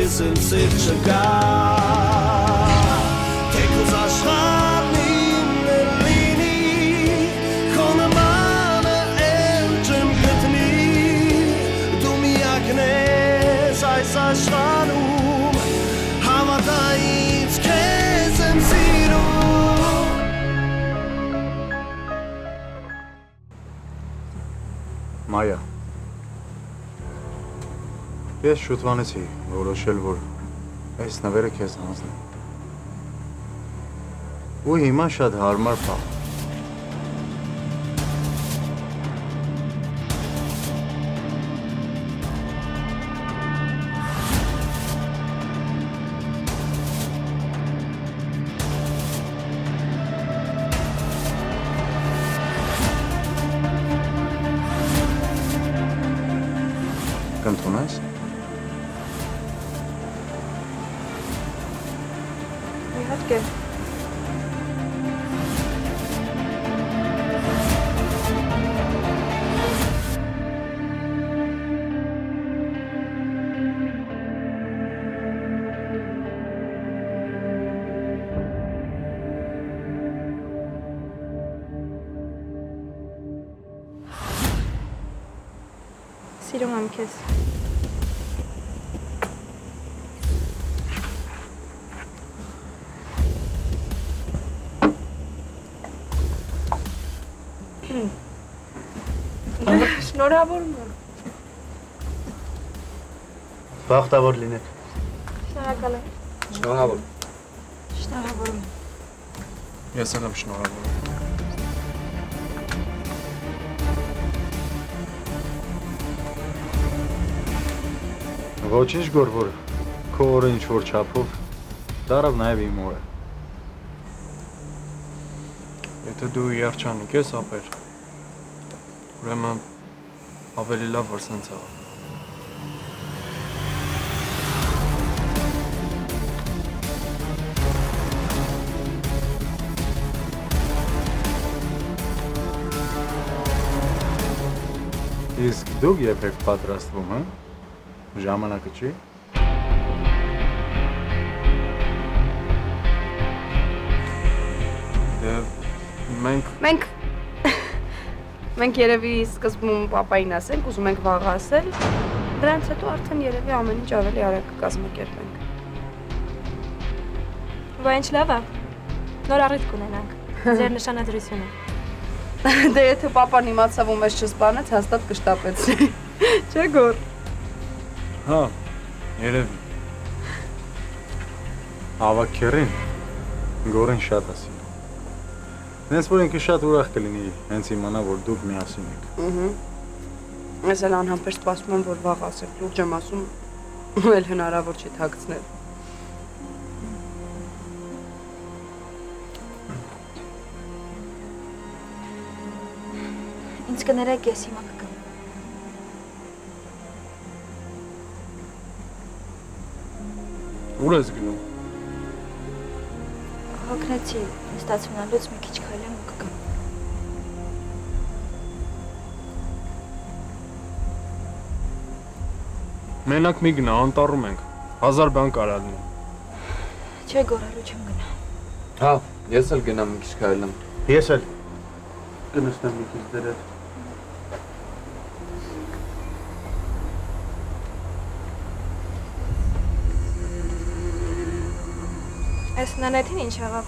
քեզ էլ սեր չկա թեկուզ աշխարհն իմն լինի քո նմանը էլ չեմ գտնի դու միակն ես այս աշխարհում հավատա ինձ քեզ եմ սիրում Մայա Ես շուտվանեցի որոշել, որ այս նվերը քեզ հանձնեմ ու հիմա շատ հարմար պահ Կընդունես? Իհարկե Սիրում եմ քեզ Շնորհավորում եմ Բախտավոր լինեք Շնորհակալ եմ Շնորհավոր Շնորհավորում եմ Ես էլ եմ շնորհավորում Ոչինչ գոր, որ քո օրը ինչ-որ չափով դարավ նաև իմ օրը Եթե դու երջանիկ ես, ապեր ուրեմն ավելի լավ որ սենց աղա Իսկ դուք երբ եք պատրաստվում, հա? Ժամանակը չի? Մենք երևի սկզբում պապային ասենք, ուզում ենք վաղ ասել, դրանց հետո արդեն երևի ամեն ինչ ավելի արագ կազմակերպենք։ Բա ինչ լավ է, նոր առիթ կունենանք, ձեր նշանադրությունը։ Դե եթե պապան իմացավ ու մեզ չսպանեց, հաստատ կշտապեցի, չէ գոր։ Հա, երևի։ Ավակերին, գորեն շատ ասի։ Նենց որ ինքը շատ ուրախ կլինի, հենց իմանա, որ դուք միասին եք։ Ես էլ անհամբեր սպասում եմ, որ վաղ ասեք, լուրջ եմ ասում, ու էլ հնարավոր չի թաքցնել։ Ինձ կներեք, ես հիմա կգամ։ Ուր ես գնում։ Հոգնեցի, ստացիոնալուց մի քիչ քայլեմ ու կգամ։ Մենակ մի գնա, անտառում ենք, 1000 բան կարա լինի։ Չէ, գորալու չեմ գնա։ Հա, ես էլ գնամ մի քիչ քայլեմ։ Ես էլ կնստեմ մի քիչ դրել։ Այս նանետին ինչ եղավ։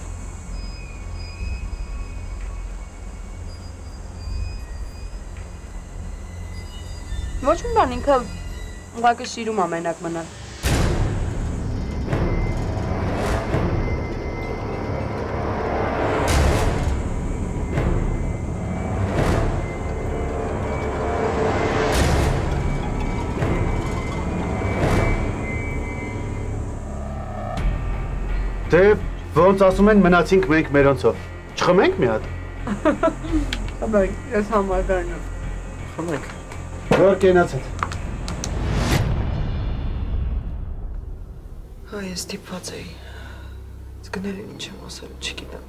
Ոչ մի բան, ինքը ուղղակի սիրում է մենակ մնալ։ Դե ոնց ասում են մնացինք մենք մերոնցով։ Չխմենք մի հատ։ Բայց ես համաձայն եմ։ Խմենք։ Որ կենացած։ Հա, ես ստիպված էի։ Զգներին ինչ եմ ասել, չգիտեմ։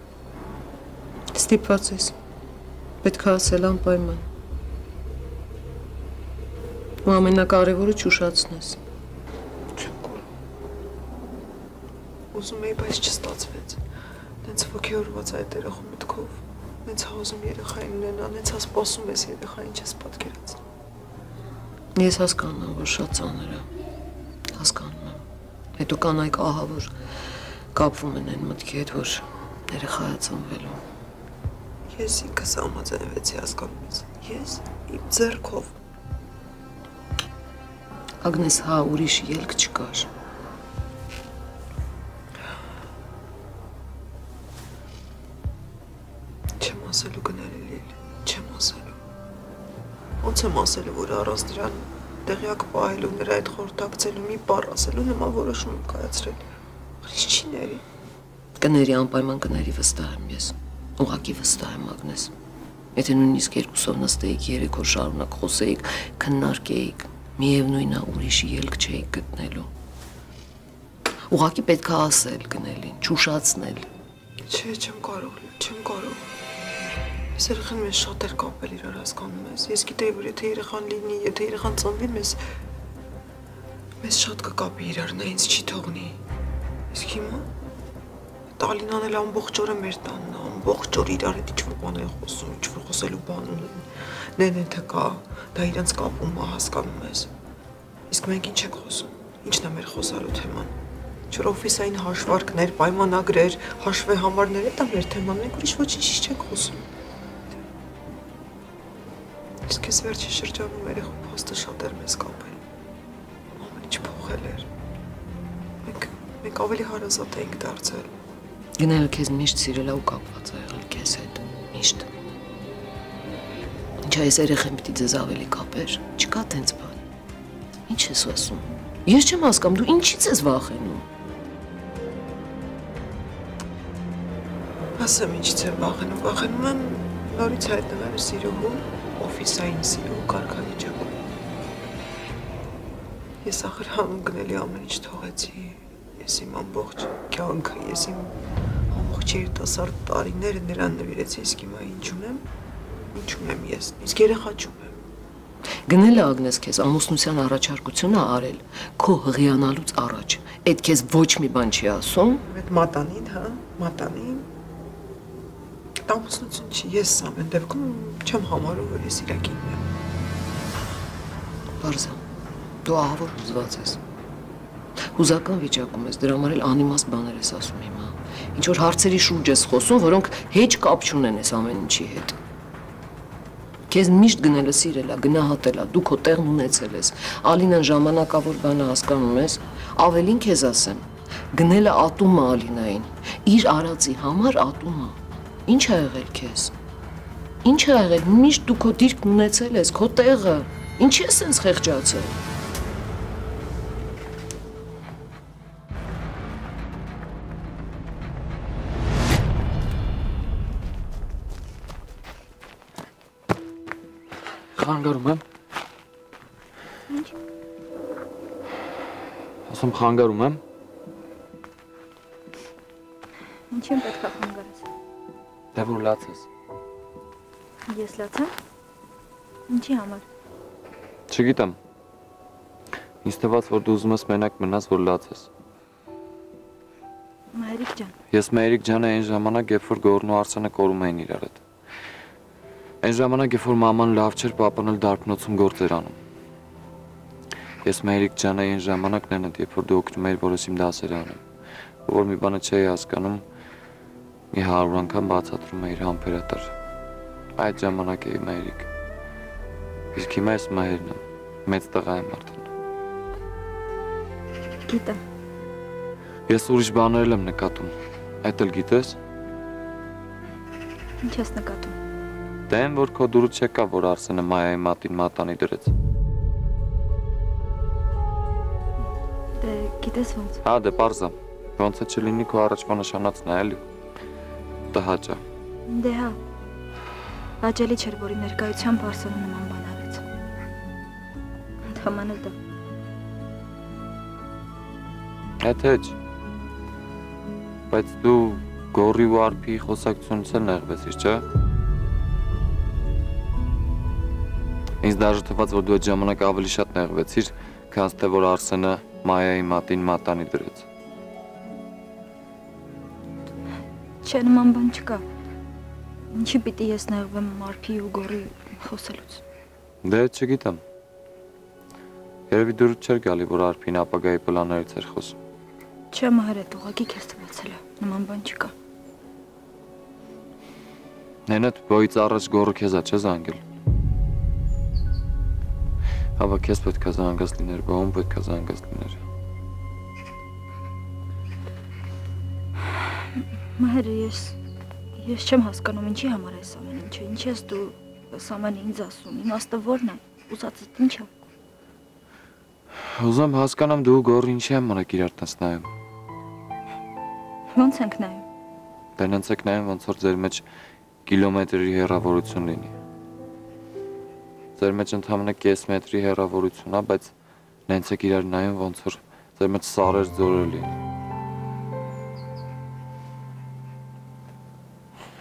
Ստիպված ես։ Պետք է ասել անպայման։ Ու ամենակարևորը չուշացնես։ Ուզում էի, բայց չստացվեց։ Դենց ոգեորված այդ երեխու մտքով։ Նենց հազում երեխային ունենա, նենց սպասում ես երեխային չես պատկերացնում։ Ես հասկանում եմ, որ շատ ծանր է։ Հասկանում եմ։ Հետո կանայք ահա որ կապվում են այն մտքի հետ, որ երեխա է ծնվելու։ Ես ինքս համաձայնվեցի, հասկանում ես։ Ես իմ ձեռքով։ Ագնես, հա, ուրիշ ելք չկար։ Չեմ ասելու գնալի Լիլ, չեմ ասելու։ Ոնց եմ ասելու, որ առանց դրան տեղյակ պահելու, նրա այդ խորհրդակցելու մի բառ ասելու նման որոշում կայացրել։ Ինչ չի ների։ Կների, անպայման կների, վստահ եմ ես։ Ուղղակի վստահ եմ, Ագնես։ Եթե նույնիսկ երկուսով նստեիք, 3 օր շարունակ խոսեիք, քննարկեիք, միևնույնն է ուրիշ ելք չէիք գտնելու։ Ուղղակի պետք է ասել գնելին, չուշացնել։ Չէ, չեմ կարող, չեմ կարող։ Ես երեխան մեզ շատ էր կապել իրար, հասկանում ես։ Ես գիտեի, որ եթե երեխան լինի, եթե երեխան ծնվի, մեզ շատ կկապի իրար, նա ինձ չի թողնի։ Իսկ հիմա Ալինան էլ ամբողջ օրը մեր տանն է, ամբողջ օր իրար հետ ինչ-որ բան են խոսում, ինչ-որ խոսելու բան ունեն։ Նենե թե կա, դա իրենց կապում է, հասկանում ես։ Իսկ մենք ինչ ենք խոսում, ինչն է մեր խոսալու թեման։ Ինչ-որ օֆիսային հաշվարկներ, պայմանագրեր, հաշվեհամարներ, դա մեր թեման, մենք ուրիշ ոչինչ չենք խոսում։ Իսկ ես վերջին շրջանում երեխու փոստը շատ էր մեզ կապել։ Ամեն ինչ փոխել էր։ Մենք ավելի հարազատ էինք դարձել։ Գնալը քեզ միշտ սիրել է ու կապված է եղել քեզ հետ, միշտ։ Ինչ այս երեխան պիտի ձեզ ավելի կապեր, չկա տենց բան։ Ինչ ես ասում։ Ես չեմ հասկանում, դու ինչից ես վախենում։ Ասեմ ինչից եմ վախենում, վախենում եմ նորից հայտնվելու սիրուհու, օֆիսային սիրուհու կարգավիճակում։ Ես ախր հանուն գնելի ամեն ինչ թողեցի։ Ես իմ ամբողջ կյանքը, ես իմ ամբողջ երիտասարդ տարիները նրան նվիրեցի, իսկ հիմա ինչ ունեմ ես, իսկ երեխա չունեմ։ Գնելը Ագնես քեզ ամուսնության առաջարկությունը արել, քո հղիանալուց առաջ, այդ քեզ ոչ մի բան չի ասում։ Այդ մատանին, հա, մատանին։ Ամուսնություն չի, ես ամեն դեպքում չեմ համարում, որ ես իր կինն եմ։ Բարձա, դու ահա որ հուզված ես։ Հուզական վիճակում ես, դրա համար էլ անիմաստ բաներ ես ասում հիմա։ Ինչ-որ հարցերի շուրջ ես խոսում, որոնք հեչ կապ չունեն այս ամեն ինչի հետ։ Քեզ միշտ գնելը սիրել է, գնահատել է, դու քո տեղն ունեցել ես։ Ալինան ժամանակավոր բան է, հասկանում ես, ավելին քեզ ասեմ, գնելը ատում է Ալինային, իր արածի համար ատում է։ Ինչ ա եղել քեզ։ Ինչ ա եղել, միշտ դու քո դիրքն ունեցել ես, քո տեղը։ Ինչի ես սենց խեղճացել։ Խանգարում եմ։ Ինչ։ Ասում խանգարում եմ։ Ինչ եմ պետք է խանգարես։ Դե որ լաց ես։ Ես լաց եմ։ Ինչի համար։ Չգիտեմ։ Ինձ թվաց, որ դու ուզում ես մենակ մնաս, որ լաց ես։ Մայրիկ ջան։ Ես Մայրիկ ջանը այն ժամանակ, երբ որ Գոռն ու Արսենը կորում էին իրար հետ։ Այն ժամանակ, երբ որ մաման լավ չէր, պապան էլ դարբնոցում գործեր անում։ Ես Մայրիկ ջանը այն ժամանակն են, երբ որ դու օգնում էիր, որ ես իմ դասերը անեմ։ Որ մի բանը չէի հասկանում, մի 100 անգամ բացատրում էիր համբերատար։ Այդ ժամանակ էի Մայրիկ։ Իսկ հիմա ես մայրն եմ, մեծ տղա եմ արդեն։ Գիտեմ։ Ես ուրիշ բաներ եմ նկատում, այդ էլ գիտես։ Ինչ ես նկատում։ Դե են, որ քո դուրը չեկա, որ Արսենը Մայայի մատին մատանի դրեց։ Դե գիտես ոնց։ Հա, դե պարզա, ոնց է չլինի քո առաջվա նշանածն է, էլի։ Տհաճա։ Դե հա, հաճելի չէր, որի ներկայությամբ Արսենը նման բան արեց։ Ընդհանրապես դա։ Այդ հեչ։ Բայց դու Գոռի ու Արփիի խոսակցությունից էլ նեղվեցիր, չէ՞։ Ինձ դաժե թվաց, որ դու այդ ժամանակ ավելի շատ նեղվեցիր, քան թե որ Արսենը Մայայի մատին մատանի դրեց։ Չէ, նման բան չկա։ Ինչի պիտի ես նեղվեմ Մարփի ու Գորի խոսելուց։ Դե չգիտեմ։ Երևի դուրս չէր գալի, որ Արփին ապագայի պլաններից էր խոսում։ Չէ, Մհրետ, ուղղակի քեզ թվացել է, նման բան չկա։ Նենետ բոյից առաջ Գորը քեզ է չէ զանգել։ Հավա քեզ պետք է զանգած լիներ, բա ում պետք է զանգած լիներ։ Մհերը, ես չեմ հասկանում ինչի համար ես ամեն ինչը, ինչ ես դու այս ամենը ինձ ասում, իմաստը որն է, ուզածդ ինչ է։ Ուզում հասկանամ դու Գորը ինչի համար իրար տես նայում։ Ոնց ենք նայում։ Դե նենց եք նայում, ոնց որ ձեր մեջ կիլոմետրի հեռավորություն լինի։ Ձեր մեջ ընդհանրապես կես մետրի հեռավորություն է, բայց նենց եք իրար նայում, ոնց որ ձեր մեջ սարեր ձորեր լինի։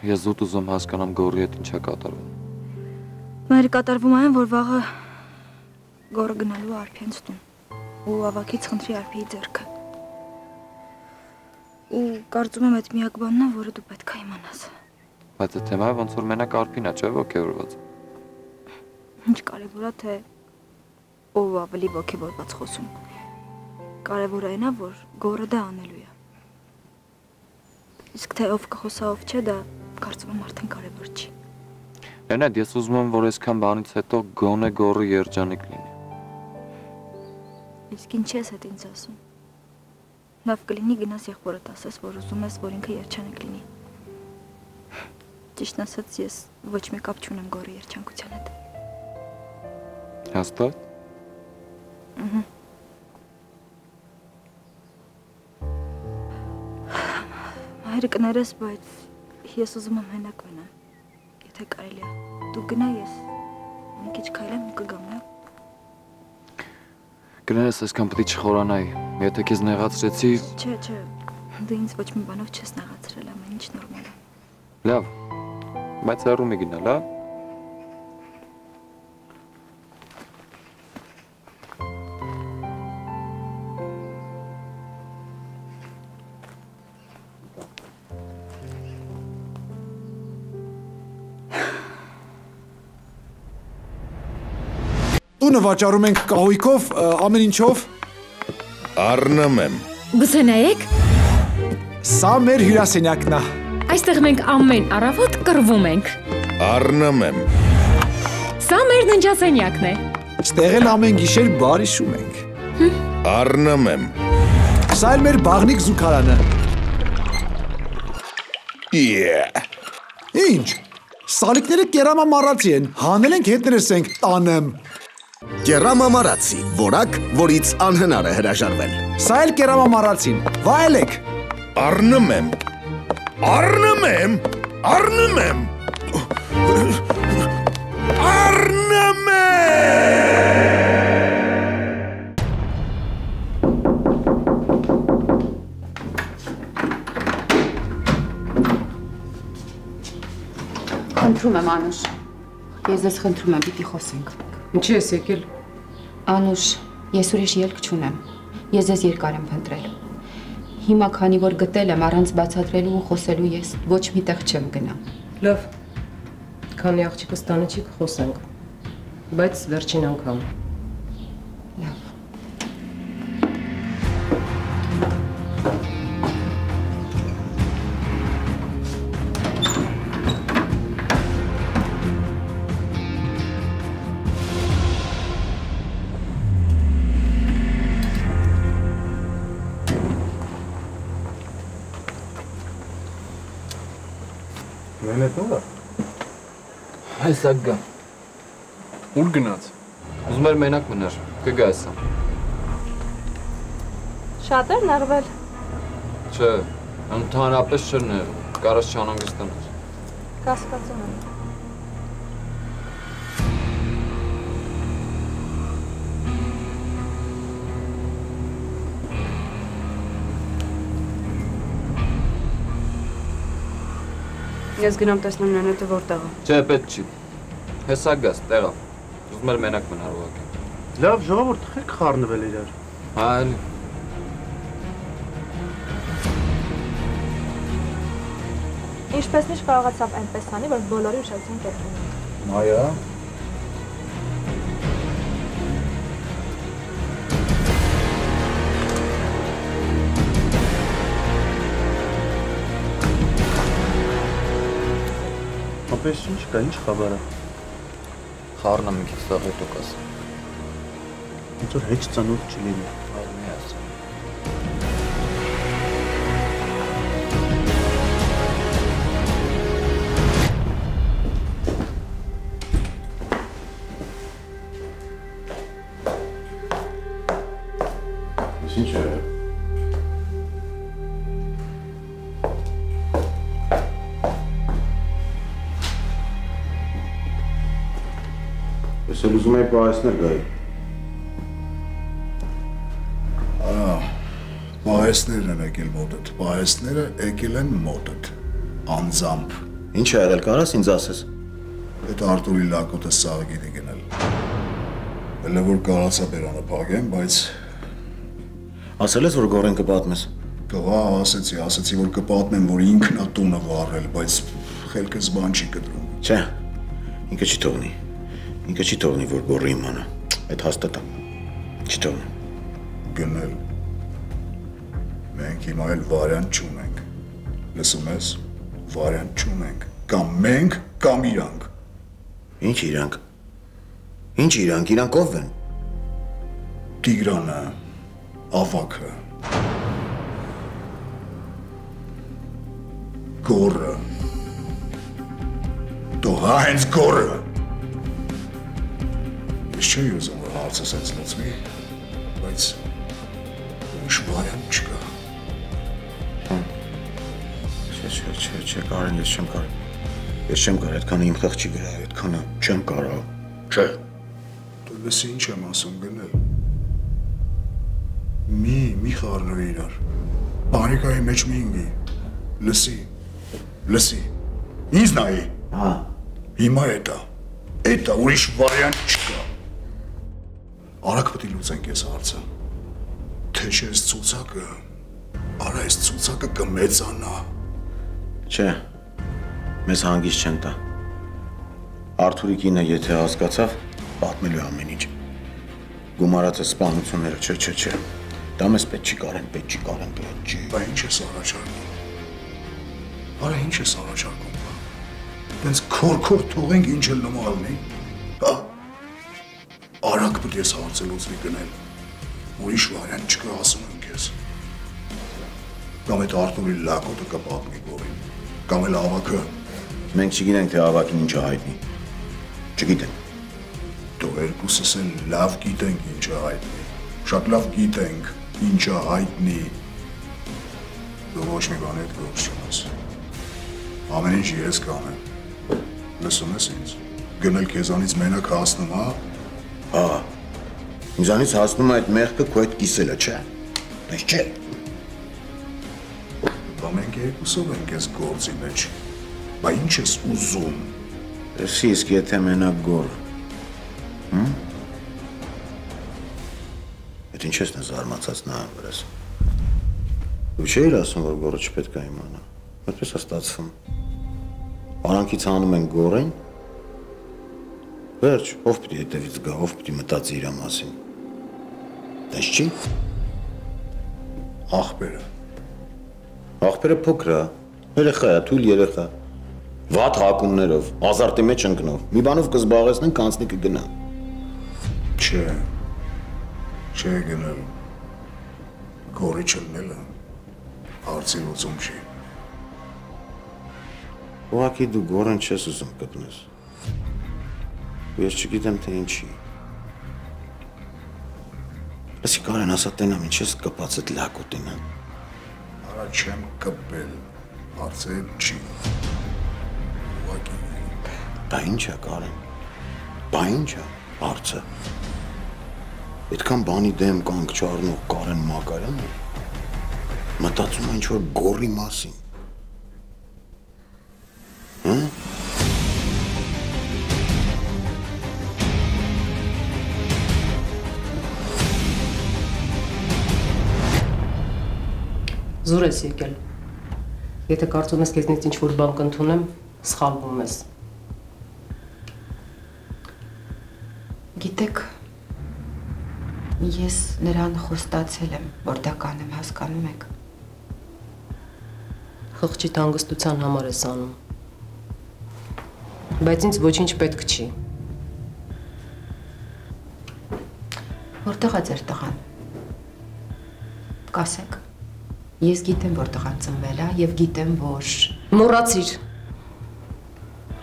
Ես զուտ ուզում հասկանամ Գորի հետ ինչ է կատարվում։ Մեր կատարվում այն, որ վաղը Գորը գնալու Արփյանց տուն ու ավակից խնդրի Արփիի ձեռքը։ Ու կարծում եմ այդ միակ բանն է, որը դու պետք է իմանաս։ Բայց այդ թեմայը ոնց որ մենակ Արփին է, չէ՞ ոգևորված։ Ինչ կարևոր է, թե ով ավելի ոգևորված խոսում։ Կարևորը այն է, որ Գորը դա անելու է։ Իսկ թե ով կխոսա, ով չէ, դա կարծում եմ արդեն կարևոր չի։ Նենետ, ես ուզում եմ, որ այսքան բանից հետո գոնե Գորը երջանիկ լինի։ Իսկ ինչ ես հետ ինձ ասում։ Լավ կլինի գնաս եղբորդ ասես, որ ուզում ես, որ ինքը երջանիկ լինի։ Ճիշտն ասած, ես ոչ մի կապ չունեմ Գորի երջանկության հետ։ Հաստատ։ Հայրը կներես, բայց ես ուզում եմ հենակ մնամ, եթե կարելի է։ Դու գնա, ես մի քիչ քայլեմ ու կգամ, լավ։ Կներես, այսքան պետք է չխորանայի, եթե քեզ նեղացրեցի… Չէ, դու ինձ ոչ մի բանով չես նեղացրել, ամեն ինչ նորմալ է։ Լավ, բայց հեռու մի գնա, լավ։ Տունը վաճառում ենք կահույքով, ամեն ինչով։ Առնում եմ։ Գուցե նայեք։ Սա մեր հյուրասենյակն է։ Այստեղ մենք ամեն առավոտ կռվում ենք։ Առնում եմ։ Սա մեր ննջասենյակն է։ Ստեղ էլ ամեն գիշեր բար հիշում ենք։ Առնում եմ։ Սա էլ մեր բաղնիկ զուգարանը։ Ինչ։ Սալիկները կերամամարացի են, հանել ենք հետ ներսենք, տանեմ։ Կերամամարացի, որակ, որից անհնար է հրաժարվել։ Սա էլ կերամամարացին, վայելեք։ Առնում եմ։ Առնում եմ։ Առնում եմ։ Առնում եմ։ Խնդրում եմ, Անուշ, ես ձեզ խնդրում եմ, պիտի խոսենք։ Ինչի ես եկել։ Անուշ, ես ուրիշ ելք չունեմ, ես ձեզ երկար եմ փնտրել։ Հիմա քանի որ գտել եմ առանց բացատրելու ու խոսելու ես ոչ մի տեղ չեմ գնա։ Լավ, քանի աղջիկս տանը չի կխոսենք, բայց վերջին անգամ։ Լավ։ Նենետ նո՞ր է։ Հեսա գա։ Ուր գնաց։ Ուզում էր մենակ մնար, կգա հեսա։ Շատ էր նեղվել։ Չէ, ընդհանրապես չէր նեղվում, կարաս չանհանգստանար։ Կասկածում եմ։ Ես գնամ տեսնեմ նենետը որտեղ է։ Չէ, պետք չի։ Հեսա գաս, տեղա։ Ուզում էր մենակ մնար ուղղակի։ Լավ, ժողովուրդ, եք խառնվել իրար։ Հա, էլի։ Ինչպես միշտ կարողացավ այնպես անի, որ բոլորի ուշադրության կենտրոնում է։ Մայա։ Ապես ինչ կա, ինչ խաբար է։ Խառնա մի քիչ սաղետոք ասա։ Ոնց որ հեչ ծանոթ չլինի։ Արմի ասա։ Ինչ է։ Ես էլ ուզում եի պահեսներ գայի։ Պահեսներն են եկել մոտդ, պահեսները եկել են մոտդ, անձամբ։ Ինչ է եղել, կարաս ինձ ասես։ Այդ Արտուրի լակոտը սաղ գիտի գնել։ Էլ որ կարացա բերանը պագեմ, բայց Ասել ես, որ գորեն կպատմես։ Կվա, ասեցի, որ կպատմեմ, որ ինքն է տունը վառել, բայց խելքս բան չի կտրում։ Չէ, ինքը չի թողնի։ Ինքը չի թողնի, որ գորը իմանա։ Այդ հաստատ է։ Չի թողնի։ Գնել։ Մենք հիմա էլ վարիանտ չունենք։ Լսում ես, վարիանտ չունենք։ Կամ մենք, կամ իրանք։ Ինչ իրանք։ Ինչ իրանք, իրանք ով են։ Տիգրանը, ավակը, գորը, դու հա հենց գորը։ Ես չէի ուզում, որ հարցը սենց լուծվի, բայց ուրիշ վարիանտ չկա։ Չէ, Կարեն, ես չեմ կարող։ Ես չեմ կարող, այդքանը իմ խղճի վրա է, այդքանը չեմ կարող։ Չէ։ Դու լսի ինչ եմ ասում գնել։ Մի խառնվի իրար։ Պանիկայի մեջ մի ինգի։ Լսի։ Ինձ նայի։ Հա։ Հիմա էտա, ուրիշ վարիանտ չկա։ Արագ պետք է լուծենք ես հարցը։ Թե չէ այս ցուցակը, արա այս ցուցակը կմեծանա։ Չէ, մեզ հանգիստ չեն տա։ Արթուրի կինը եթե հասկացավ, պատմելու ամեն ինչ։ Գումարածը սպանությունները, չէ։ Դա մեզ պետք չի կարեն, պետք չի։ Բա ինչ ես առաջարկում։ Արա ինչ ես առաջարկում։ Դենց քոր թողենք ինչ էլ նոմալնի։ Հա։ Արագ պետք ես հարցը լուծվի գնել։ Ուրիշ վարիանտ չկա ասում եմ քեզ։ Կամ այդ Արտուրի լակոտը կպատմի գորին։ Կամ էլ ավակը։ Մենք չգիտենք, թե ավակին ինչ է հայտնի։ Չգիտենք։ Դու երկուսս էլ լավ գիտենք ինչ է հայտնի։ Շատ լավ գիտենք ինչ է հայտնի։ Դու ոչ մի բան հետ գործ չունես։ Ամեն ինչ ես կանեմ։ Լսում ես ինձ։ Գնել քեզանից մենակ հասնում, հա։ Հա։ Ինձանից հասնում է այդ մեղքը քո այդ կիսելը, չէ։ Բայց չէ։ Բա մենք երկուսով ենք այս գործի մեջ։ Բա ինչ ես ուզում։ Էսի իսկ եթե մենակ գոր։ Այդ ինչ ես նա զարմացած նայում վրաս։ Դու չէիր ասում, որ գորը չպետք է իմանա։ Այդպես է ստացվում։ Արանքից հանում են գորեն։ Վերջ, ով պիտի հետևից գա, ով պիտի մտածի իր մասին։ Դες չի։ Ախպերը։ Ախպերը փոքր է, երեխա է, թույլ երեխա։ Վատ հակումներով, ազարտի մեջ ընկնով, մի բանով կզբաղեցնեն, կանցնի կգնա։ Չէ գնել, գորի չլնելը, հարցի լուծում չի։ Ուղղակի դու գորեն չես ուզում գտնես։ Ես չգիտեմ, թե ինչի։ Լսի Կարեն, ասա տենամ, ինչ ես կպած այդ լակոտին, հա։ Արա չեմ կպել, հարցը չի։ Ուղղակի։ Բա ինչ է Կարեն, բա ինչ է հարցը։ Այդքան բանի դեմ կանք չառնող Կարեն Մակարյանը մտածում է ինչ-որ գորի մասին։ Հա։ Զուր ես եկել։ Եթե կարծում ես քեզնից ինչ-որ բան կընդունեմ, սխալվում ես։ Գիտեք, ես նրան խոստացել եմ, որ դա կանեմ, հասկանում եք։ Խղճի հանգստության համար ես անում։ Բայց ինձ ոչինչ պետք չի։ Որտեղ է ձեր տղան։ Կասեք։ Ես գիտեմ, որ տղան ծնվել է եւ գիտեմ, որ Մոռացիր։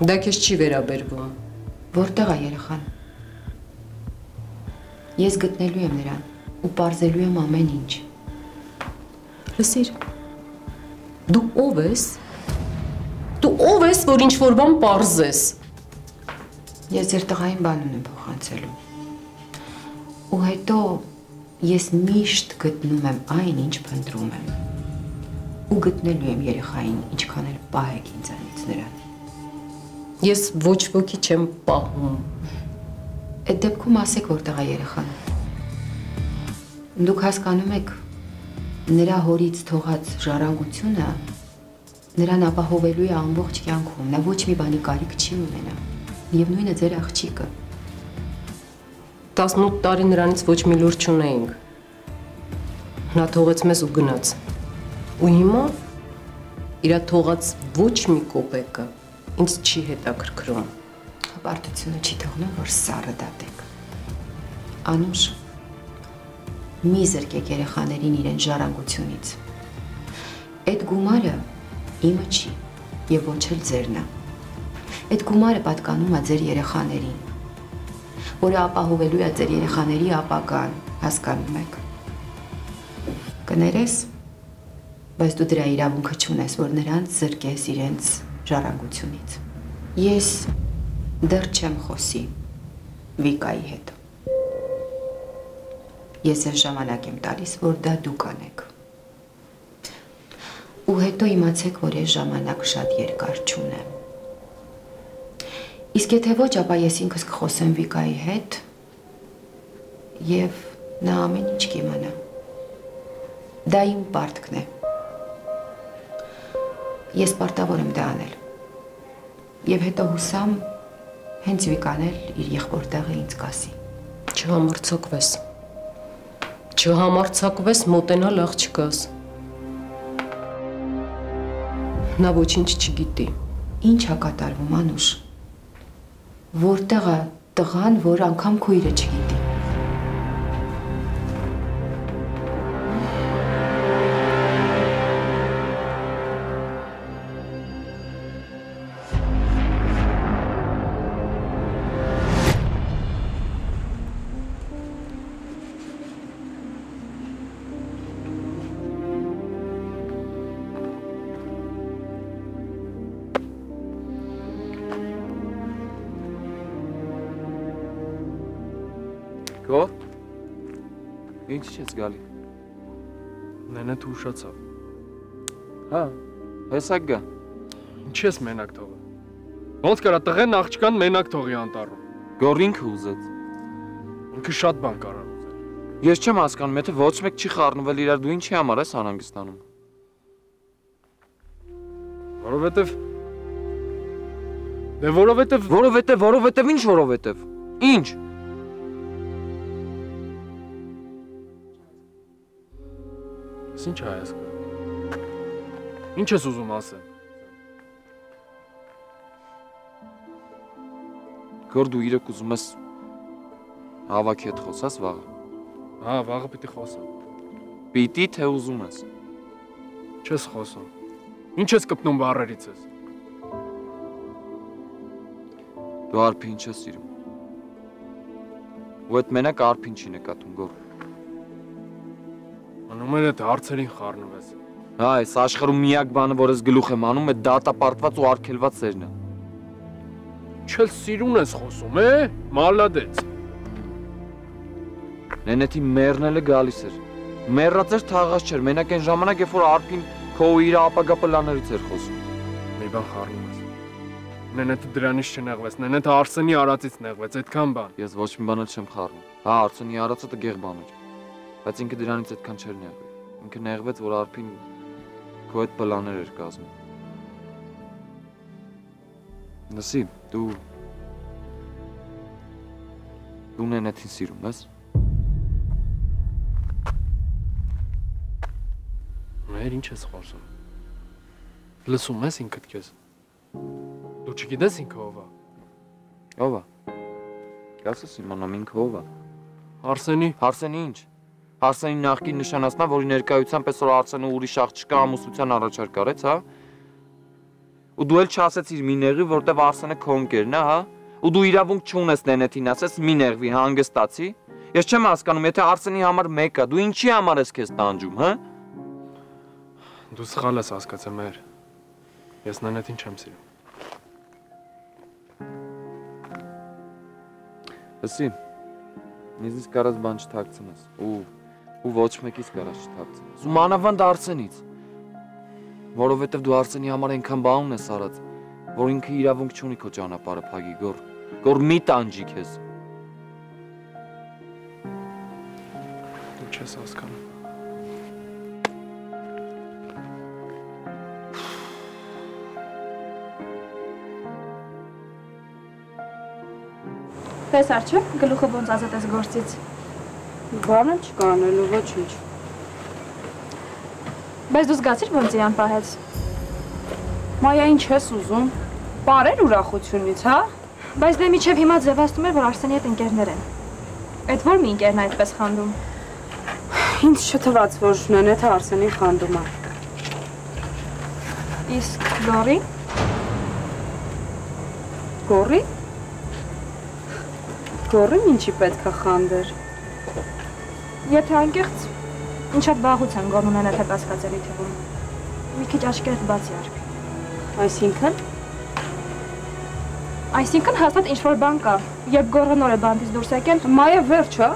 Դա քեզ չի վերաբերվում։ Որտեղ է երեխան։ Ես գտնելու եմ նրան ու պարզելու եմ ամեն ինչ։ Լսիր։ Դու ով ես։ Դու ով ես, որ ինչ-որ բան պարզես։ Ես ձեր տղային բանուն եմ փոխանցելու։ Ու հետո ես միշտ գտնում եմ այն, ինչ փնտրում եմ։ Ու գտնելու եմ երեխային, ինչքան էլ պահեք ինձանից նրան։ Ես ոչ ոքի չեմ պահում։ Այդ դեպքում ասեք, որտեղ է երեխան։ Դուք հասկանում եք, նրա հորից թողած ժառանգությունը նրան ապահովելու է ամբողջ կյանքում, նա ոչ մի բանի կարիք չի ունենա։ Եվ նույնը ձեր աղջիկը։ 18 տարի նրանից ոչ մի լուր չունեինք։ Նա թողեց մեզ ու գնաց։ Ու հիմա իրա թողած ոչ մի կոպեկը ինձ չի հետաքրքրում։ Հպարտությունը չի թողնում, որ սառը դատեք։ Անուշ, մի զրկեք երեխաներին իրեն ժառանգությունից։ Այդ գումարը իմը չի եւ ոչ էլ ձերն է։ Այդ գումարը պատկանում է ձեր երեխաներին, որը ապահովելու է ձեր երեխաների ապագան, հասկանում եք։ Կներես, բայց դու դրա իրավունքը չունես, որ նրանց զրկես իրենց ժառանգությունից։ Ես դեռ չեմ խոսի Վիկայի հետ։ Ես այս ժամանակ եմ տալիս, որ դա դուք անեք։ Ու հետո իմացեք, որ այս ժամանակ շատ երկար չունեմ։ Իսկ եթե ոչ, ապա ես ինքս կխոսեմ Վիկայի հետ եւ նա ամեն ինչ կիմանա։ Դա իմ պարտքն է։ Ես պարտավոր եմ դա անել։ Եվ հետո հուսամ հենց Վիկան էլ իր եղբոր տեղը ինձ կասի։ Չհամարձակվես։ Չհամարձակվես մոտենալ աղջկաս։ Նա ոչինչ չգիտի։ Ինչ է կատարվում, Անուշ։ Որտեղ է տղան, որ անգամ քույրը չգիտի։ Գո։ Ինչ չես գալի։ Նենեթ ուշացավ։ Հա, հեսա գա։ Ինչ ես մենակ թողը։ Ոնց կարա տղեն աղջկան մենակ թողի անտառում։ Գոր ինքը ուզեց։ Ինքը շատ բան կարող ուզել։ Ես չեմ հասկանում, եթե ոչ մեկ չի խառնվել իրար, դու ինչի համար ես անհանգստանում։ Որովհետև Դե որովհետև ինչ որովհետև։ Ինչ։ Ինչ է այս։ Ինչ ես ուզում ասել։ Գոր դու իրեք ուզում ես հավաքի հետ խոսաս վաղը։ Հա, վաղը պիտի խոսեմ։ Պիտի թե ուզում ես։ Չես խոսում։ Ինչ ես կպնում բառերից ես։ Դու Արփին չես սիրում։ Ու այդ մենակ Արփին չի նկատում, Գոր։ Անում էր այդ հարցերին խառնում ես։ Հա, այս աշխարհում միակ բանը, որ ես գլուխ եմ անում, է դատապարտված ու արգելված սերն է։ Չել սիրուն ես խոսում, մալադեց։ Նենեթի մեռնելը գալիս էր։ Մեռած էր թաղած չէր, մենակ այն ժամանակ, երբ որ Արփին քո ու իր ապագա պլաններից էր խոսում։ Մի բան խառնում ես։ Նենեթը դրանից չնեղվեց, Նենեթը Արսենի արածից նեղվեց, այդքան բան։ Ես ոչ մի բան չեմ խառնում։ Հա, Արսենի արածը տգեղ բան էր, բայց ինքը դրանից այդքան չէր նեղվել։ Ինքը նեղվեց, որ Արփին քո հետ պլաներ էր կազմում։ Լսի, դու նենեթին սիրում ես։ Մեր ինչ ես խոսում։ Լսում ես ինքդ քեզ։ Դու չգիտես ինքը ով է։ Ով է։ Գասես իմանամ ինքը ով է։ Արսենի ինչ։ Արսենի նախկին նշանացնա, որի ներկայությամբ այսօր Արսենը ուրիշ աղջկա ամուսնության առաջարկ արեց, հա։ Ու դու էլ չասեցիր մի նեղվի, որտեվ Արսենը քո ընկերն է, հա։ Ու դու իրավունք չունես նենեթին ասես մի նեղվի, հանգստացի։ Ես չեմ հասկանում, եթե Արսենի համար մեկ է, դու ինչի համար ես քեզ տանջում, հա։ Դու սխալ ես հասկացել մեր։ Ես նենեթին չեմ սիրում։ Լսի, ինձ կարած բան չթաքցնես ու ոչ մեկից կարած չթաքցնես։ Ու մանավանդ Արսենից։ Որովհետև դու Արսենի համար այնքան բան ես արած, որ ինքը իրավունք չունի քո ճանապարհը փակի, գոր մի տանջի քեզ։ Դու չես հասկանում։ Տես արջև, գլուխը ոնց ազատ ես գործից։ Բանը չկա անելու, ոչինչ։ Բայց դու զգացիր ոնց իրան պահեց։ Մայա ինչ ես ուզում, պարեր ուրախությունից, հա։ Բայց դե միջև հիմա ձևացնում էր, որ Արսենի հետ ընկերներ են։ Այդ որ մի ընկերն է այդպես խանդում։ Ինձ չթվաց, որ նենեթը Արսենի խանդում է։ Իսկ Գորի։ Գորի։ Գորին ինչի պետք է խանդեր։ Եթե անկեղծ, ինչ շատ վաղուց են Գորն ու նենեթը կասկածելի թվում։ Մի քիչ աչքերդ բացի արք։ Այսինքն հաստատ ինչ-որ բան կա, երբ Գորը նոր է բանտից դուրս եկել։ Մայա վերջ, հա։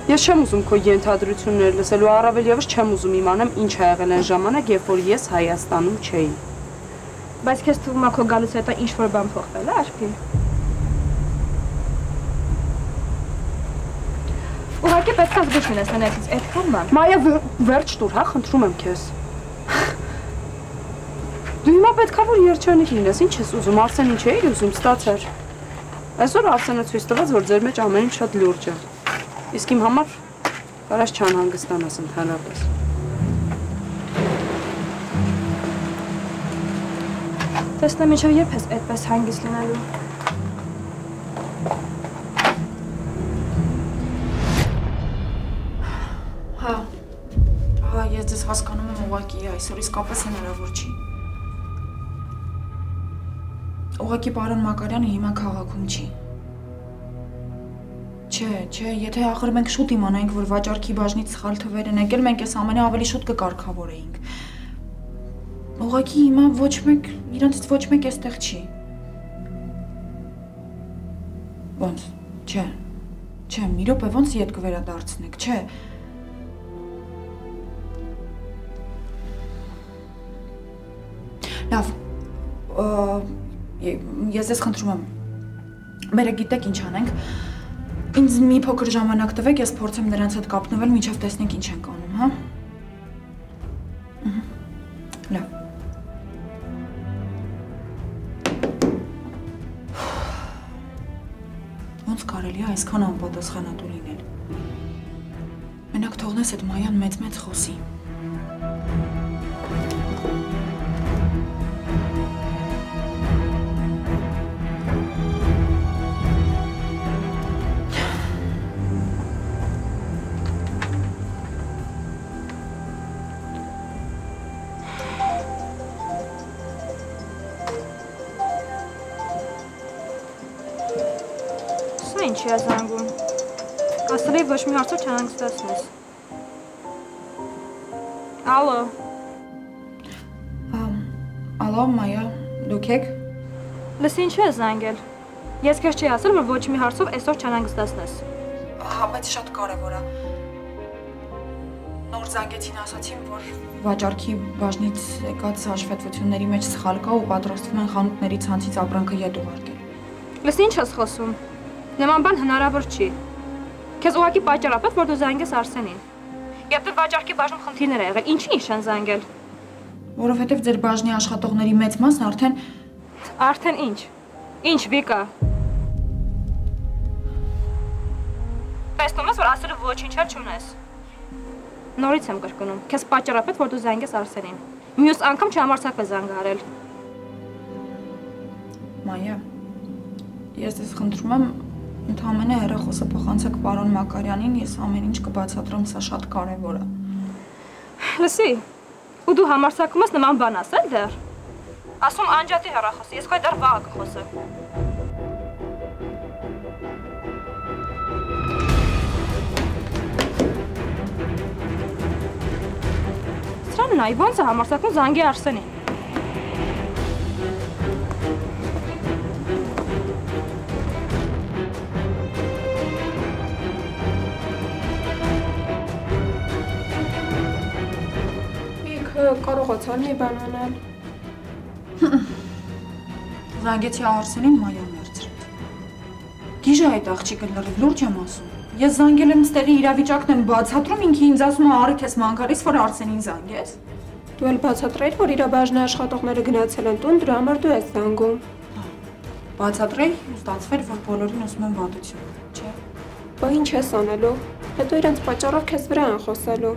Ես չեմ ուզում քո ենթադրություններ լսել ու առավել ևս չեմ ուզում իմանամ ինչ ա եղել այն ժամանակ, երբ որ ես Հայաստանում չէի։ Բայց քեզ թվում է քո գալուց հետո ինչ-որ բան փոխվել է, Արփի։ Ուղղակի պետք է զգուշ լինես նենեթից, այդքան բան։ Մայա վերջ տուր, հա, խնդրում եմ քեզ։ Դու հիմա պետք է որ երջանիկ լինես, ինչ ես ուզում, Արսեն ինչ էիր ուզում, ստացար։ Այսօր Արսենը ցույց տվեց, որ ձեր մեջ ամեն ինչ շատ լուրջ է։ Իսկ իմ համար կարաս չանհանգստանաս ընդհանրապես։ Տեսնեմ ինչով երբ ես այդպես հանգիստ լինելու։ Հա, ես ձեզ հասկանում եմ ուղղակի, այսօր իսկապես հնարավոր չի։ Ուղղակի պարոն Մակարյանը հիմա քաղաքում չի։ Չէ, եթե ախր մենք շուտ իմանայինք, որ վաճառքի բաժնից սխալ թվեր են եկել, մենք այս ամենը ավելի շուտ կկարգավորեինք։ Ուղղակի հիմա իրանցից ոչ մեկ էստեղ չի։ Ոնց, չէ, մի րոպե, ոնց ետ կվերադարձնեք, չէ։ Լավ, ես ձեզ խնդրում եմ, մերը գիտեք ինչ անենք, ինձ մի փոքր ժամանակ տվեք, ես փորձեմ նրանց հետ կապնվել, մինչև տեսնենք ինչ ենք անում, հա։ Լավ։ Ոնց կարելի է այսքան անպատասխանատու լինել։ Մենակ թողնես այդ Մայան մեծ խոսի։ Ինչի է զանգում։ Ասել էի ոչ մի հարցով չանհանգստացնես։ Ալո։ Ալո, Մայա, դուք եք։ Լսի ինչու է զանգել։ Ես քեզ չի ասել, որ ոչ մի հարցով այսօր չանհանգստացնես։ Հա, բայց շատ կարևոր է։ Նոր զանգեցին ասացին, որ վաճառքի բաժնից եկած հաշվետվությունների մեջ սխալ կա ու պատրաստվում են խանութների ցանցից ապրանքը ետ ուղարկել։ Լսի ինչ ես խոսում։ Նման բան հնարավոր չի։ Քեզ ուղղակի պատճառ ապետ, որ դու զանգես Արսենին։ Եթե վաճառքի բաժնում խնդիրներ ա եղել, ինչի ինչ են զանգել։ Որովհետև ձեր բաժնի աշխատողների մեծ մասն արդեն Արդեն ինչ։ Ինչ Վիկա։ Տեսնում ես, որ ասելու ոչինչ չունես։ Նորից եմ կրկնում, քեզ պատճառապետ, որ դու զանգես Արսենին։ Մյուս անգամ չհամարձակվես զանգարել։ Մայա, ես ձեզ խնդրում եմ, ընդհանրապես հեռախոսը փոխանցեք պարոն Մակարյանին, ես ամեն ինչ կբացատրեմ, սա շատ կարևոր է։ Լսի, ու դու համարձակում ես նման բան ասել դեռ։ Ասում անջատի հեռախոսը, ես քո դեռ վաղը կխոսեմ։ Սրանն այ ոնց է համարձակում զանգի Արսենին։ Կարողացար մի բան անել։ Զանգեցի Արսենին, Մայան վերցրեց։ Գիժա այդ աղջիկը լրիվ լուրջ եմ ասում։ Ես զանգել եմ ստեղի իրավիճակն եմ բացատրում, ինքը ինձ ասում է առիթ ես մանկարից, որ Արսենին զանգես։ Դու էլ բացատրեիր, որ իր բաժնի աշխատողները գնացել են տուն, դրա համար դու ես զանգում։ Բացատրեի, ու ստացվեր, որ բոլորին ասում են վատություն, չէ՞։ Բա ինչ ես անելու։ Հետո իրենց պատճառով քեզ վրա են խոսելու։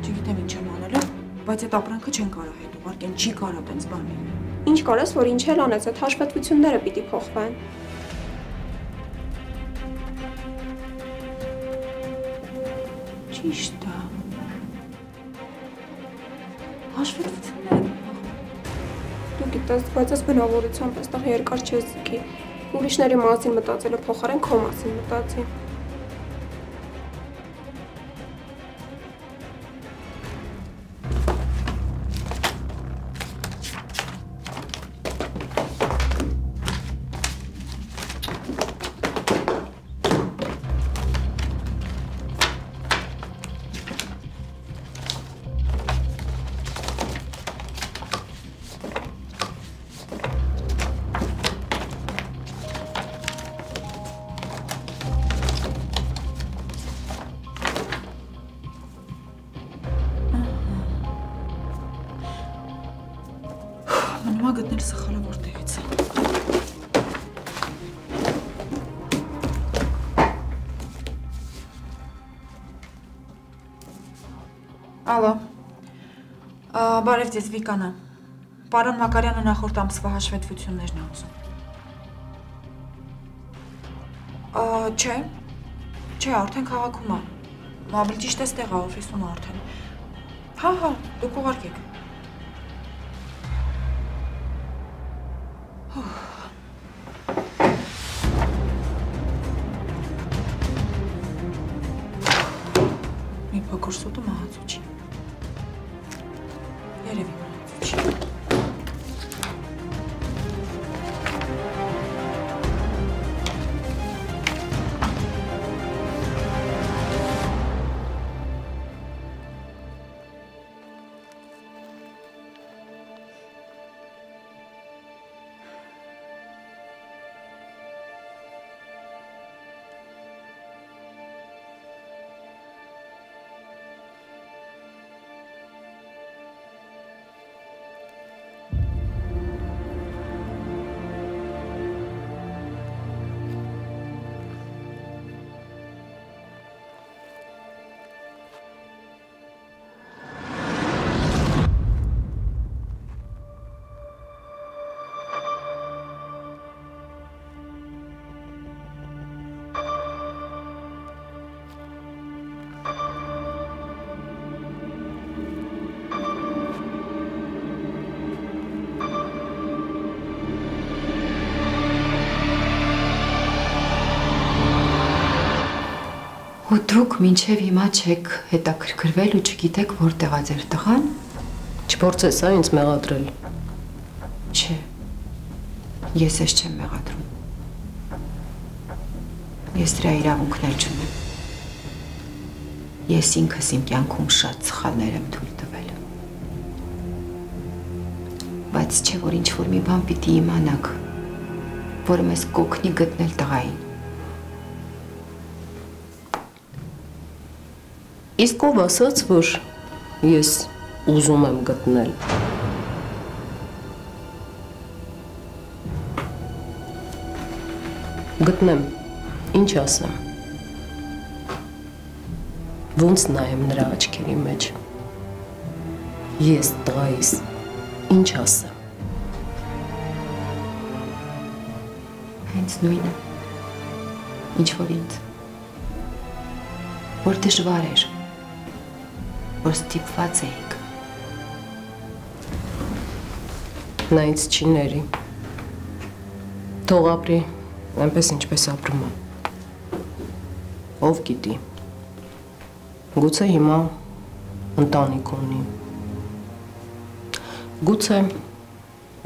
Չգիտեմ ինչ եմ անելու, բայց այդ ապրանքը չեն կարող հետ ուղարկեն, չի կարող տենց բան լինի։ Ինչ կարես, որ ինչ էլ անես, այդ հաշվետվությունները պիտի փոխվեն։ Ճիշտ է։ Հաշվետվությունները Դու գիտես, բայց այս բնավորությամբ այստեղ երկար չես ձգի։ Ուրիշների մասին մտածելը փոխարեն քո մասին մտածի։ Մնում է գտնել սխալը որտեղից է։ Ալո, բարև ձեզ Վիկանա, պարոն Մակարյանը նախորդ ամսվա հաշվետվություններն է ուզում։ Չէ, արդեն քաղաքում է, ավելի ճիշտ է ստեղ է օֆիսում արդեն։ Հա, դուք ուղարկեք։ Մի փոքր սուտը մահացու չի։ Երևի մահացու չի։ Ու դուք մինչև հիմա չեք հետաքրքրվել ու չգիտեք որտեղ է ձեր տղան։ Չփորձես ինձ մեղադրել։ Չէ։ Ես ես չեմ մեղադրում։ Ես դրա իրավունքն էլ չունեմ։ Ես ինքս իմ կյանքում շատ սխալներ եմ թույլ տվել։ Բայց չէ որ ինչ-որ մի բան պիտի իմանաք, որը մեզ կօգնի գտնել տղային։ Իսկ ով ասաց, որ Ես ուզում եմ գտնել։ Գտնեմ, ինչ ասեմ։ Ոնց նայեմ նրա աչքերի մեջ։ Ես տղայիս ինչ ասեմ։ Հենց նույնը, ինչ որ ինձ, որ դժվար էր, որ ստիպված էիք։ Նա ինձ չի ների, թող ապրի, այնպես ինչպես ապրում է, ով գիտի, գուցե հիմա ընտանիք ունի, գուցե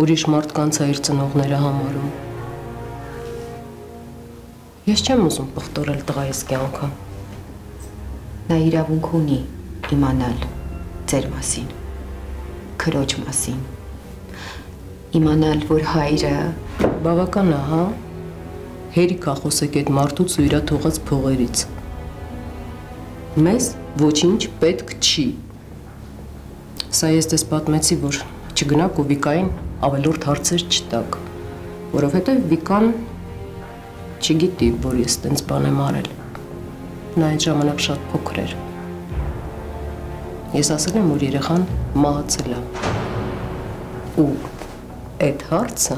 ուրիշ մարդկանց է իր ծնողները համարում, ես չեմ ուզում պղտորել տղայիս կյանքը։ Նա իրավունք ունի իմանալ ձեր մասին, քրոջ մասին, իմանալ, որ հայրը… Բավական է, հա, հերիք ա խոսեք այդ մարդուց ու իրա թողած փողերից։ Մեզ ոչինչ պետք չի։ Սա ես դες պատմեցի, որ չգնաք ու Վիկային ավելորդ հարցեր չտաք, որովհետև Վիկան չգիտի, որ ես տենց բան եմ արել։ Նա այդ ժամանակ շատ փոքր էր։ Ես ասել եմ, որ երեխան մահացել է։ Ու այդ հարցը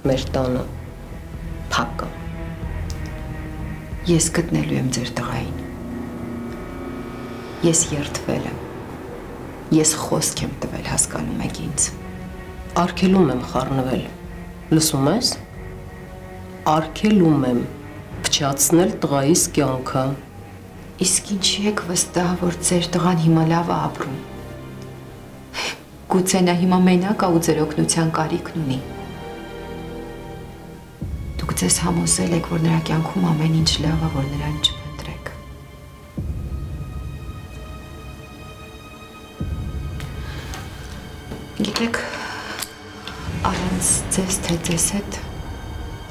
մեր տանը փակ է։ Ես գտնելու եմ ձեր տղային։ Ես երդվել եմ։ Ես խոսք եմ տվել, հասկանում եք ինձ։ Արգելում եմ խառնվել։ Լսում ես։ Արգելում եմ փչացնել տղայիս կյանքը։ Իսկ ինչի եք վստահ, որ ձեր տղան հիմա լավ է ապրում։ Գուցե նա հիմա մենակ է ու ձեր օգնության կարիքն ունի։ Դուք ձեզ համոզել եք, որ նրա կյանքում ամեն ինչ լավ է, որ նրան չփնտրեք։ Գիտեք, առանց ձեզ թե ձեզ հետ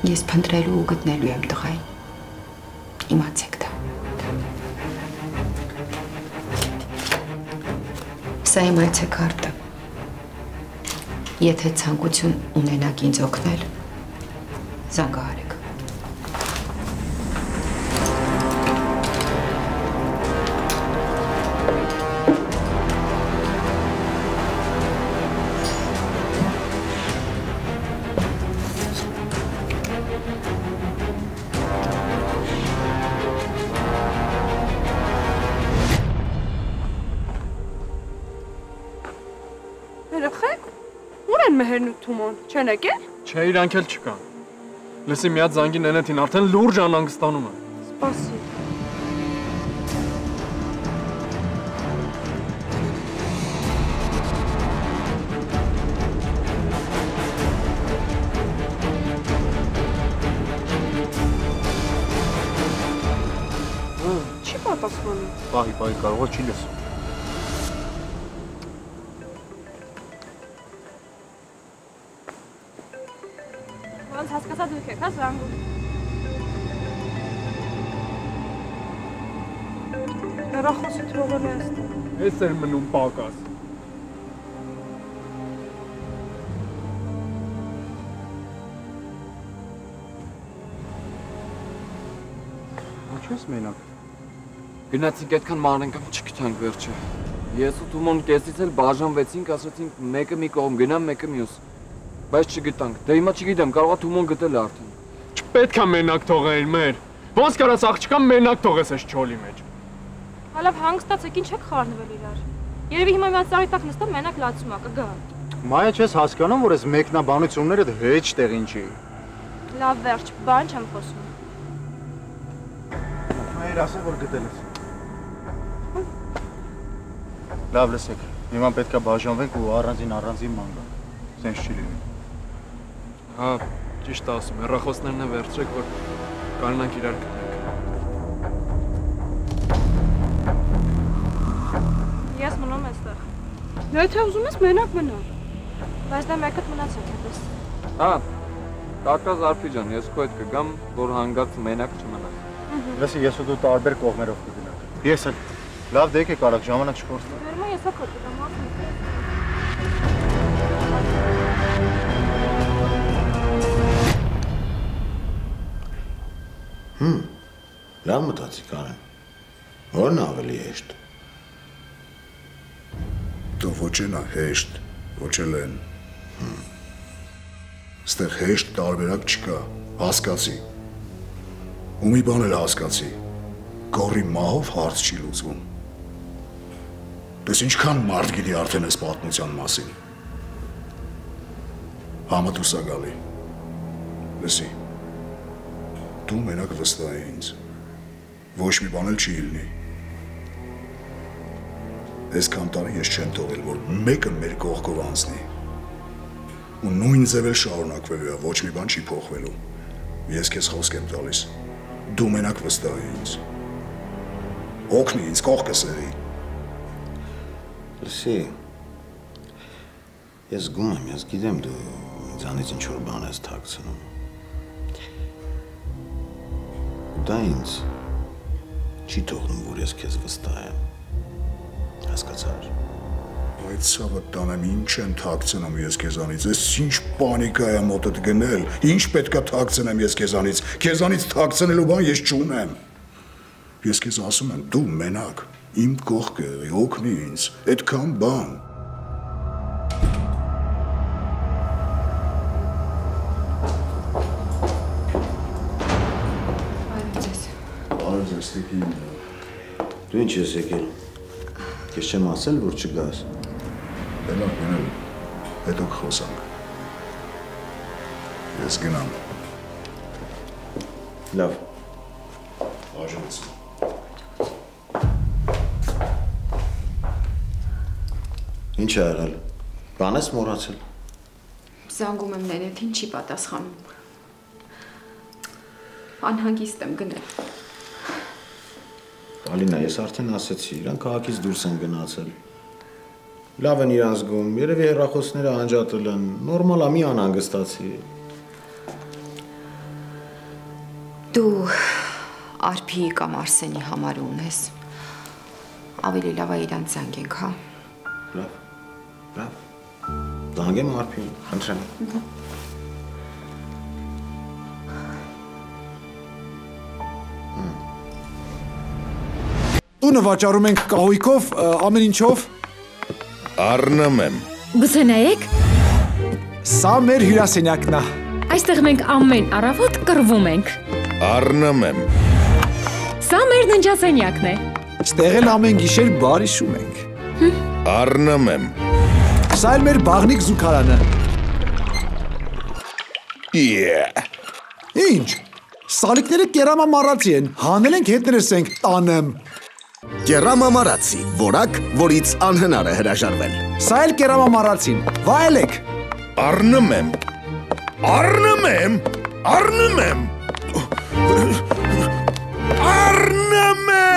ես փնտրելու ու գտնելու եմ տղային։ Իմացեք դա։ Սա իմ այցեքարտը։ Եթե ցանկություն ունենաք ինձ օգնել, զանգահարեք։ Մհերն ու Թումոն, չեն եկել։ Չէ, իրանք էլ չկան։ Լսի մի հատ զանգի նենեթին արդեն լուրջ անհանգստանում է։ Սպասի։ Չի պատասխանում։ Պահի, կարող է չի լսում։ Հասկացա դուք եք, հա զանգում։ Հեռախոսի թողել է այստեղ։ Էս էր մնում պակաս։ Ինչ ես մենակ։ Գնացինք այդքան մանրանկամ չգտանք վերջը։ Ես ու Թումոն կեսից էլ բաժանվեցինք, ասացինք մեկը մի կողմ գնամ, մեկը մյուս։ Բայց չգտանք։ Դե հիմա չգիտեմ, կարող է Թումոն գտել է արդեն։ Չպետք է մենակ թողեին մեր։ Ոնց կարաս աղջկան մենակ թողես այս չոլի մեջ։ Հալավ հանգստացեք, ինչ եք խառնվել իրար։ Երևի հիմա մի հատ ծառի տակ նստում մենակ լացում ա կգա։ Մայա չես հասկանում, որ այս մեկնաբանությունները հեչ տեղին չի։ Լավ վերջ, բան չեմ խոսում։ Մեր ասա որ գտել ես։ Լավ լսեք, հիմա պետք է բաժանվենք ու առանձին ման գա։ Սենց չի լինի։ Հա, ճիշտ ասում, հեռախոսներն է վերցրեք, որ կարողանանք իրար գտնենք։ Ես մնում այստեղ։ Եթե ուզում ես մենակ մնա։ Բայց դա մեկդ մնացեք հետս։ Հա, կակա Զարփի ջան, ես քո հետ կգամ, որ հանգած մենակ չմնաս։ Լսի, ես ու դու տարբեր կողմերով կգնանք։ Ես էլ լավ դեք եք արագ ժամանակ չկորցնենք։ Վերմա ես Ասա քո դրամասն։ Լավ մտածի Կարեն։ Որն ավելի հեշտ։ Դու ոչ են հեշտ, ոչ էլ են։ Ստեղ հեշտ տարբերակ չկա, հասկացի։ Ու մի բան էլ հասկացի, գորի մահով հարց չի լուծվում։ Դες ինչքան մարդ գիտի արդեն այս պատմության մասին։ Համը դու սա գալի։ Լսի, դու մենակ վստահ է ինձ, ոչ մի բան էլ չի լինի։ Այսքան տարի ես չեմ թողել, որ մեկը մեր կողքով անցնի։ Ու նույն ձև էլ շարունակվելու է, ոչ մի բան չի փոխվելու։ Ես քեզ խոսք եմ տալիս։ Դու մենակ վստահ է ինձ։ Օգնի ինձ կողքս երի։ Լսի, ես զգում եմ, ես գիտեմ դու ինձանից ինչ-որ բան ես թաքցնում։ Դա ինձ չի թողնում, որ ես քեզ վստահ եմ։ Հասկացար։ Այդ ցավը տանեմ, ինչ եմ թաքցնում ես քեզանից, ես ինչ պանիկա եմ մոտդ գնել, ինչ պետքա թաքցնեմ ես քեզանից թաքցնելու բան ես չունեմ։ Ես քեզ ասում եմ, դու մենակ, իմ կողքը եղի, օգնի ինձ, այդքան բան։ Դու ինչ ես եկել, ես չեմ ասել, որ չգաս։ Դելակ գնել, հետո կխոսանք։ Ես գնամ։ Լավ։ Աժնցում։ Ինչ է եղել, բան ես մոռացել։ Զանգում եմ Նենեթին, չի պատասխանում։ Անհանգիստ եմ գնել։ Ալինա, ես արդեն ասեցի, իրանք քաղաքից դուրս են գնացել։ Լավ են իրան զգում, երևի հեռախոսները անջատել են, նորմալ է, մի անհանգստացի։ Դու Արփիի կամ Արսենի համար ունես։ Ավելի լավ է իրանց զանգենք, հա։ Լավ։ Զանգեմ Արփիին, խնդրեմ։ Տունը վաճառում ենք կահույքով, ամեն ինչով։ Առնում եմ։ Գուցե նայեք։ Սա մեր հյուրասենյակն է։ Այստեղ մենք ամեն առավոտ կռվում ենք։ Առնում եմ։ Սա մեր ննջասենյակն է։ Ստեղ էլ ամեն գիշեր բար հիշում ենք։ Առնում եմ։ Սա էլ մեր բաղնիկ զուգարանը։ Ինչ։ Սալիկները կերամամարացի են, հանել ենք հետ ներսենք, տանեմ։ Կերամամարացի, որակ, որից անհնար է հրաժարվել։ Սա էլ կերամամարացին, վայելեք։ Առնում եմ։ Առնում եմ։ Առնում եմ։ Առնում եմ։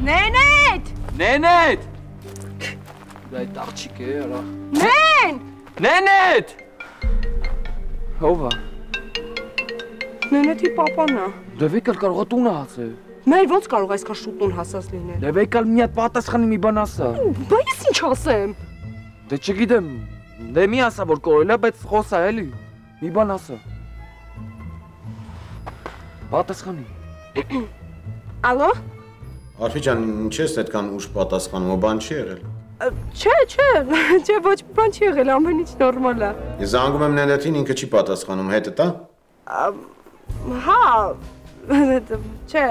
Նենեթ։ Նենեթ։ Դա այդ աղջիկ է, արա։ Նեն։ Նենեթ։ Ո՞վ է։ Նենեթի պապան է։ Դե վեկալ կարող է տունը հասել։ Մեր ոնց կարող այսքան շուտ տուն հասած լինել։ Դե վեկալ մի հատ պատասխանի մի բան ասա։ Բա ես ինչ ասեմ։ Դե չգիտեմ, դե մի ասա որ կորել է, բայց խոսա էլի։ Մի բան ասա։ Պատասխանի։ Ալո։ Արփի ջան, ինչ ես այդքան ուշ պատասխանում, ո բան չի եղել։ Չէ, ոչ մի բան չի եղել, ամեն ինչ նորմալ է։ Ես զանգում եմ Նենեթին, ինքը չի պատասխանում, հետը տա։ Հա, չէ,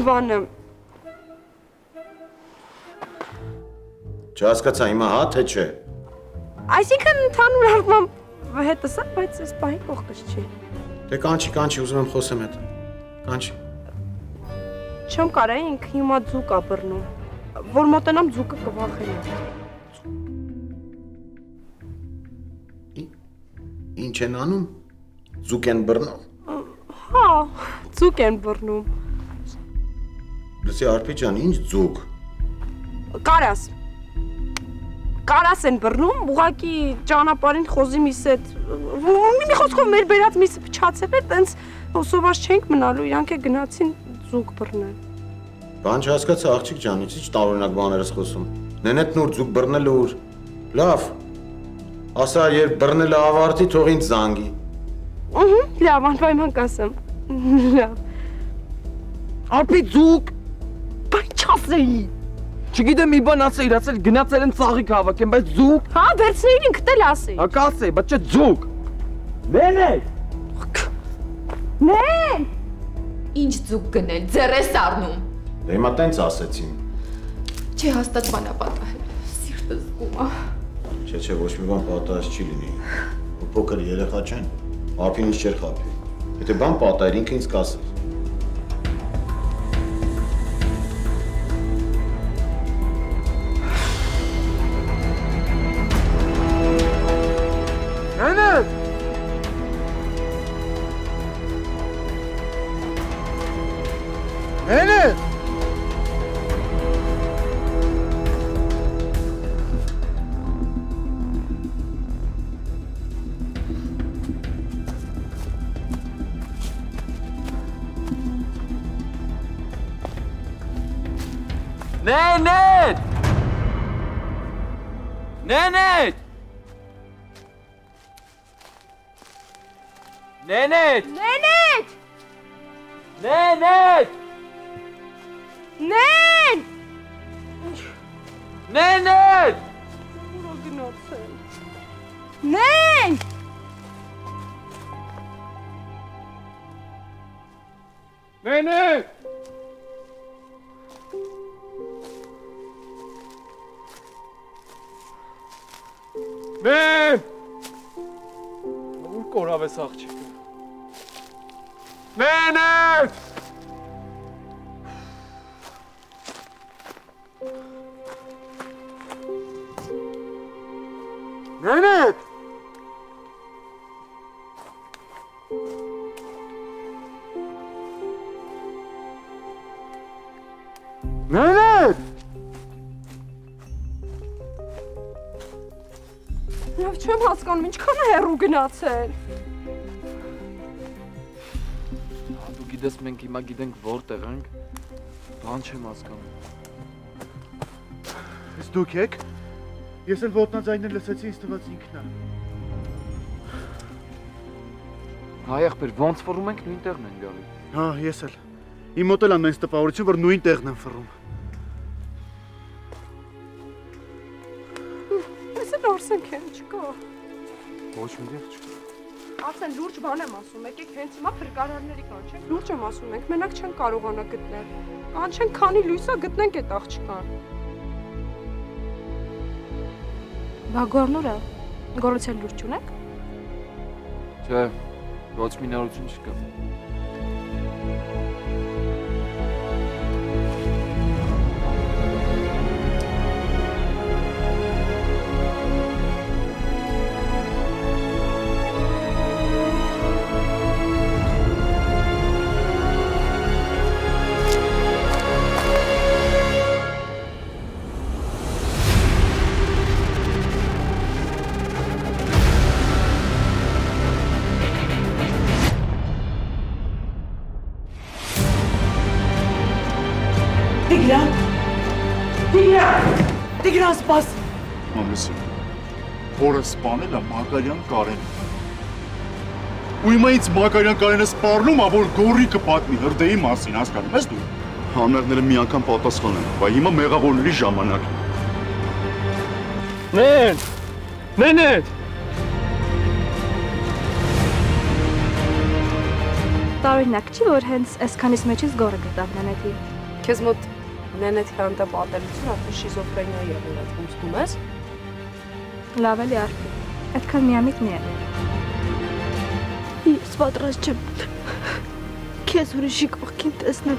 բանը։ Չհասկացա, հիմա հա թե չէ։ Այսինքն ընդհանուր առմամբ հետս է, բայց այս պահի կողքս չի։ Դե կանչի, ուզում եմ խոսեմ հետ։ Կանչի։ Չեմ կարա, ինք հիմա ձուկ ա բռնում, որ մոտենամ ձուկը կվախենա։ Ինչ են անում։ Ձուկ են բռնում։ Հա, ձուկ են բռնում։ Լսի Արփի ջան, ինչ ձուկ։ Կարաս են բռնում, ուղղակի ճանապարհին խոզի միս հետ։ Մի խոսքով մեր բերած միսը փչացել է, տենց սոված չենք մնալու, իրանք է գնացին ձուկ բռնել։ Բան չհասկացա աղջիկ ջան, ինչ տարօրինակ բաներ ես խոսում։ Նենետն ուր ձուկ բռնելը ուր։ Լավ։ Ասա, երբ բռնելը ավարտի, թող ինձ զանգի։ Լավ, անպայման կասեմ։ Լավ։ Արփի ձուկ։ Բայց չասեի։ Չգիտեմ մի բան ասեի, ասել գնացել են ծաղիկ հավաքեն, բայց ձուկ։ Հա, վերցրին ինքդ էլ ասեի։ Հա կասեի, բայց չէ ձուկ։ Նենետ։ Նեն։ Ինչ ձուկ գնել, ձեռ ես առնում։ Դե հիմա տենց ասեցին։ Չէ, հաստատ բան ա պատահել։ Սիրտը զգում ա։ Չէ, ոչ մի բան պատահած չի լինի։ Ու փոքր երեխա չեն, արփին ինձ չէր խաբի։ Եթե բան պատահեր, ինքը ինձ կասեր։ Նենետ։ Նենետ։ Նենետ! Նենետ! Նենետ! Նենետ! Նենետ! Նեն! Նենետ! Ուր գնացել։ Նեն! Նենետ! Նեն! Ուր կորավ ես աղջիկը։ Նենետ! Նենետ! Նենետ! Լավ չեմ հասկանում, ինչքան է հեռու գնացել։ Դու գիտես մենք հիմա գիտենք որտեղ ենք, բան չեմ հասկանում։ Ես դուք եք, ես էլ ոտնաձայնը լսեցի, ինձ թվաց ինքն է։ Հայ եղբեր, ոնց ֆռում ենք նույն տեղն են գալի։ Հա, ես էլ։ Իմ մոտ էլ անմենս տպավորություն, որ նույն տեղն են ֆռում։ Արսենք են չկա։ Ոչ մի դեղ չկա։ Արսեն լուրջ բան եմ ասում, եկեք հենց հիմա փրկարարների կանչենք։ Լուրջ եմ ասում, մենք մենակ չենք կարողանա գտնել։ Կանչենք, քանի լույս է գտնենք այդ աղջկան։ Բա Գորնուրը գորուցել լուրջ ունեք։ Չէ, ոչ մի նորություն չկա։ Տիգրան, սպաս։ Մամլսին, որը սպանել է Մակարյան Կարենը։ Ու հիմա ինձ Մակարյան Կարենը սպառնում է, որ գորի կպատմի հրդեհի մասին, հասկանում ես դու։ Համերները մի անգամ պատասխան են, բայց հիմա մեղավորների ժամանակ է։ Նեն! Նենետ! Տարօրինակ չի, որ հենց այսքանից մեջից գորը գտավ նենետի։ Քեզ մոտ նենեթի անտապատելություն արդեն շիզոֆրենիա եղել է, զգում ես։ Լավ էլի արփի, այդքան միամիտ մի է։ Ես պատրաստ չեմ քեզ ուրիշի կողքին տեսնել։